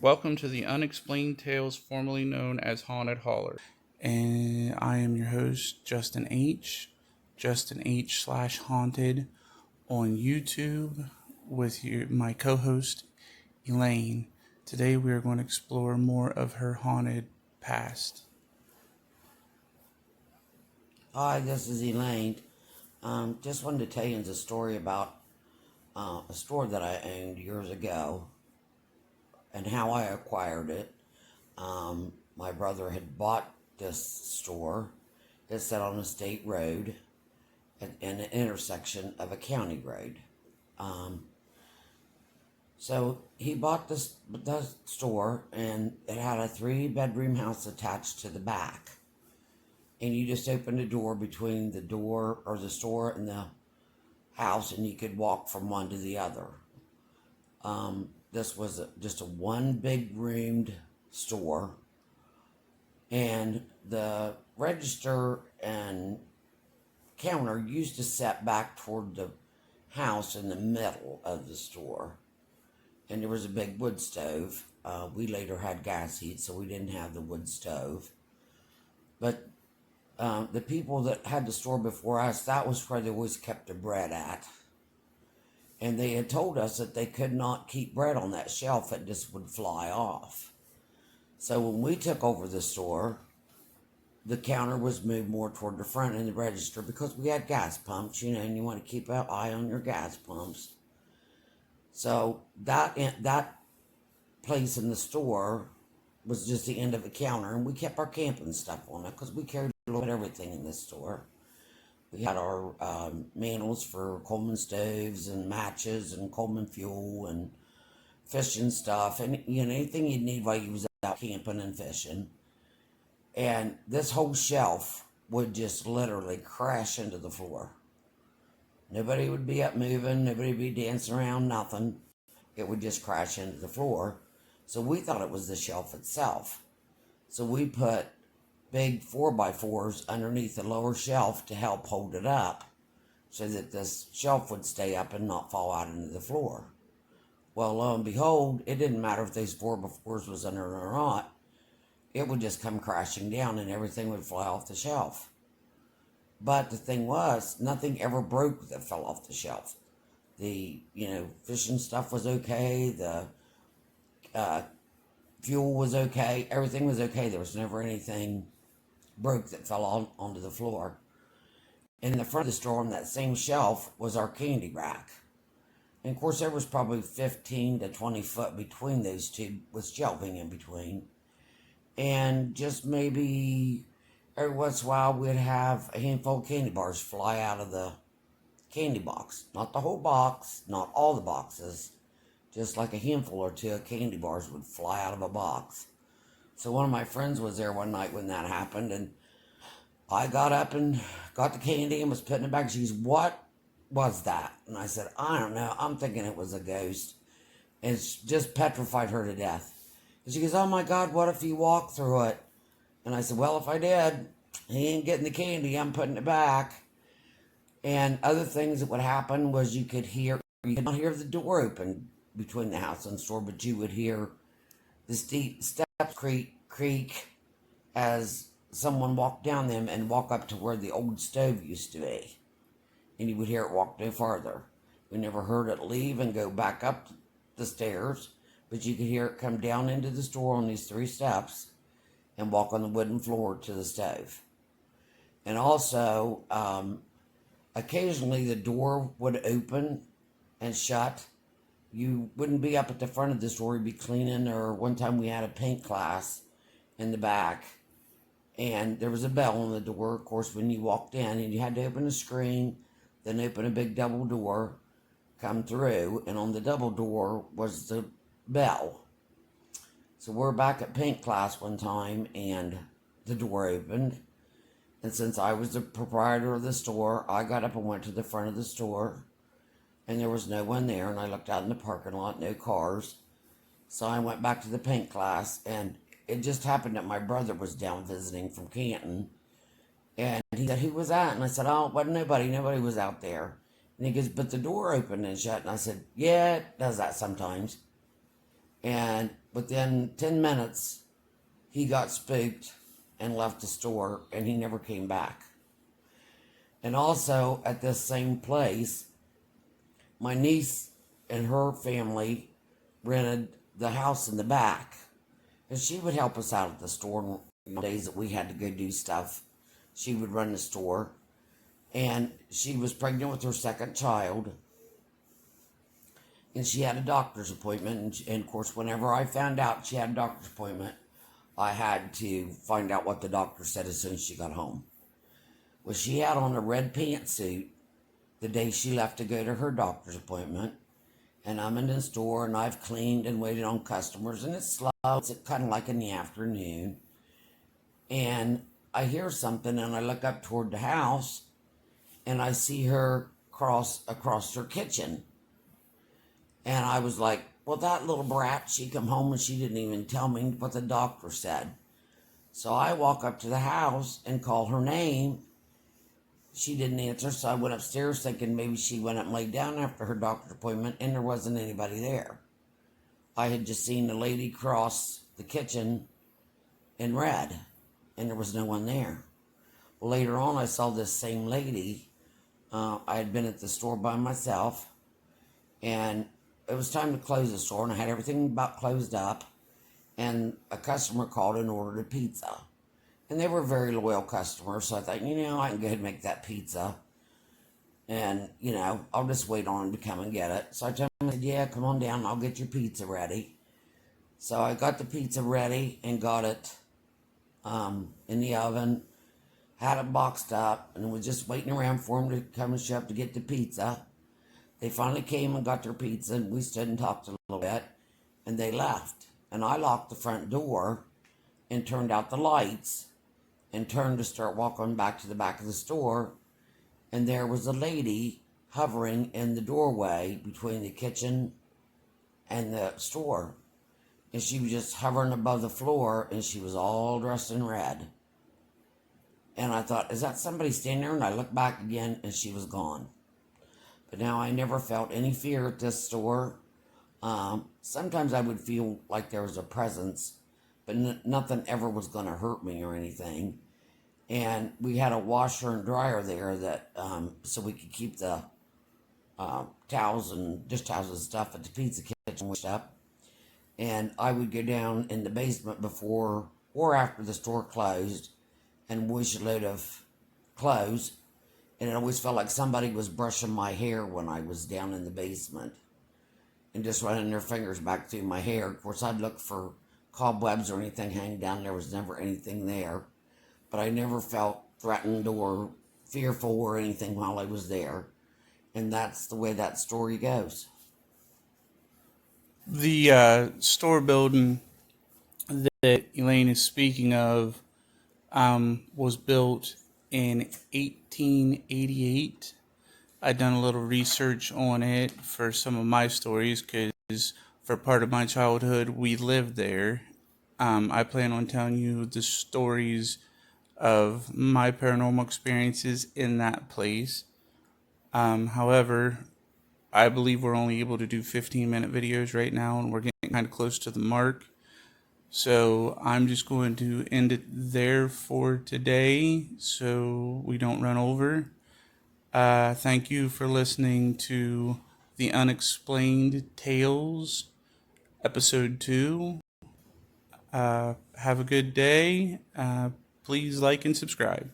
Welcome to the Unexplained Tales, formerly known as Haunted Holler. And I am your host, Justin H. Justin H slash Haunted on YouTube with my co host, Elaine. Today we are going to explore more of her haunted past. Hi, this is Elaine. Just wanted to tell you a story about a store that I owned years ago and how I acquired it. My brother had bought this store. It's set on a state road in an intersection of a county road. So he bought the store, and it had a 3-bedroom house attached to the back. And you just opened the door between the door or the store and the house, and you could walk from one to the other. This was just a one big roomed store, and the register and counter used to set back toward the house in the middle of the store, and there was a big wood stove. We later had gas heat, so we didn't have the wood stove, but the people that had the store before us, that was where they always kept their bread at. And they had told us that they could not keep bread on that shelf, it just would fly off. So when we took over the store, the counter was moved more toward the front and the register because we had gas pumps, and you want to keep an eye on your gas pumps. So that place in the store was just the end of the counter, and we kept our camping stuff on it because we carried a little bit of everything in this store. We had our manuals for Coleman stoves and matches and Coleman fuel and fishing stuff and anything you'd need while you was out camping and fishing. And this whole shelf would just literally crash into the floor. Nobody would be up moving, nobody would be dancing around, nothing. It would just crash into the floor. So we thought it was the shelf itself. So we put big 4x4s underneath the lower shelf to help hold it up so that this shelf would stay up and not fall out into the floor. Well, lo and behold, it didn't matter if these 4x4s was under it or not. It would just come crashing down and everything would fly off the shelf. But the thing was, nothing ever broke that fell off the shelf. The, fishing stuff was okay. The fuel was okay. Everything was okay. There was never anything broke that fell onto the floor. In the front of the store on that same shelf was our candy rack. And of course there was probably 15 to 20 foot between those two with shelving in between. And just maybe every once in a while we'd have a handful of candy bars fly out of the candy box. Not the whole box, not all the boxes. Just like a handful or two of candy bars would fly out of a box. So one of my friends was there one night when that happened, and I got up and got the candy and was putting it back. She goes, "What was that?" And I said, "I don't know. I'm thinking it was a ghost." And it's just petrified her to death. And she goes, "Oh my God, what if you walk through it?" And I said, "Well, if I did, he ain't getting the candy. I'm putting it back." And other things that would happen was you could not hear the door open between the house and the store, but you would hear the steps creak as someone walked down them and walk up to where the old stove used to be. And you would hear it walk no farther. We never heard it leave and go back up the stairs, but you could hear it come down into the store on these 3 steps and walk on the wooden floor to the stove. And also, occasionally the door would open and shut. You wouldn't be up at the front of the store, you'd be cleaning, or one time we had a paint class in the back, and there was a bell on the door, of course, when you walked in, and you had to open a screen, then open a big double door, come through, and on the double door was the bell. So we're back at paint class one time, and the door opened, and since I was the proprietor of the store, I got up and went to the front of the store, and there was no one there, and I looked out in the parking lot, no cars. So I went back to the paint class, and it just happened that my brother was down visiting from Canton. And he said, "Who was that?" And I said, "Oh, it wasn't nobody. Nobody was out there." And he goes, "But the door opened and shut." And I said, "Yeah, it does that sometimes." And within 10 minutes, he got spooked and left the store, and he never came back. And also, at this same place, my niece and her family rented the house in the back. And she would help us out at the store on days that we had to go do stuff. She would run the store. And she was pregnant with her second child. And she had a doctor's appointment. And of course, whenever I found out she had a doctor's appointment, I had to find out what the doctor said as soon as she got home. Well, she had on a red pantsuit the day she left to go to her doctor's appointment. And I'm in the store, and I've cleaned and waited on customers, and it's slow. It's kind of like in the afternoon. And I hear something, and I look up toward the house, and I see her cross across her kitchen. And I was like, well, that little brat, she come home and she didn't even tell me what the doctor said. So I walk up to the house and call her name. She didn't answer, so I went upstairs thinking maybe she went up and laid down after her doctor's appointment, and there wasn't anybody there. I had just seen the lady cross the kitchen in red, and there was no one there. Well, later on, I saw this same lady. I had been at the store by myself, and it was time to close the store, and I had everything about closed up, and a customer called and ordered a pizza. And they were very loyal customers, so I thought, I can go ahead and make that pizza. And, I'll just wait on them to come and get it. So I told him, yeah, come on down, I'll get your pizza ready. So I got the pizza ready and got it in the oven, had it boxed up, and was just waiting around for them to come and show up to get the pizza. They finally came and got their pizza, and we stood and talked a little bit, and they left. And I locked the front door and turned out the lights and turned to start walking back to the back of the store, and there was a lady hovering in the doorway between the kitchen and the store. And she was just hovering above the floor, and she was all dressed in red. And I thought, is that somebody standing there? And I looked back again, and she was gone. But now I never felt any fear at this store. Sometimes I would feel like there was a presence, but nothing ever was going to hurt me or anything. And we had a washer and dryer there that so we could keep the towels and dish towels and stuff at the pizza kitchen washed up. And I would go down in the basement before or after the store closed and wash a load of clothes. And it always felt like somebody was brushing my hair when I was down in the basement and just running their fingers back through my hair. Of course, I'd look for cobwebs or anything hanging down. There was never anything there. But I never felt threatened or fearful or anything while I was there. And that's the way that story goes. The store building that Elaine is speaking of was built in 1888. I've done a little research on it for some of my stories because for part of my childhood we lived there. I plan on telling you the stories of my paranormal experiences in that place. However, I believe we're only able to do 15-minute videos right now, and we're getting kind of close to the mark. So I'm just going to end it there for today so we don't run over. Thank you for listening to The Unexplained Tales, Episode 2. Have a good day. Please like and subscribe.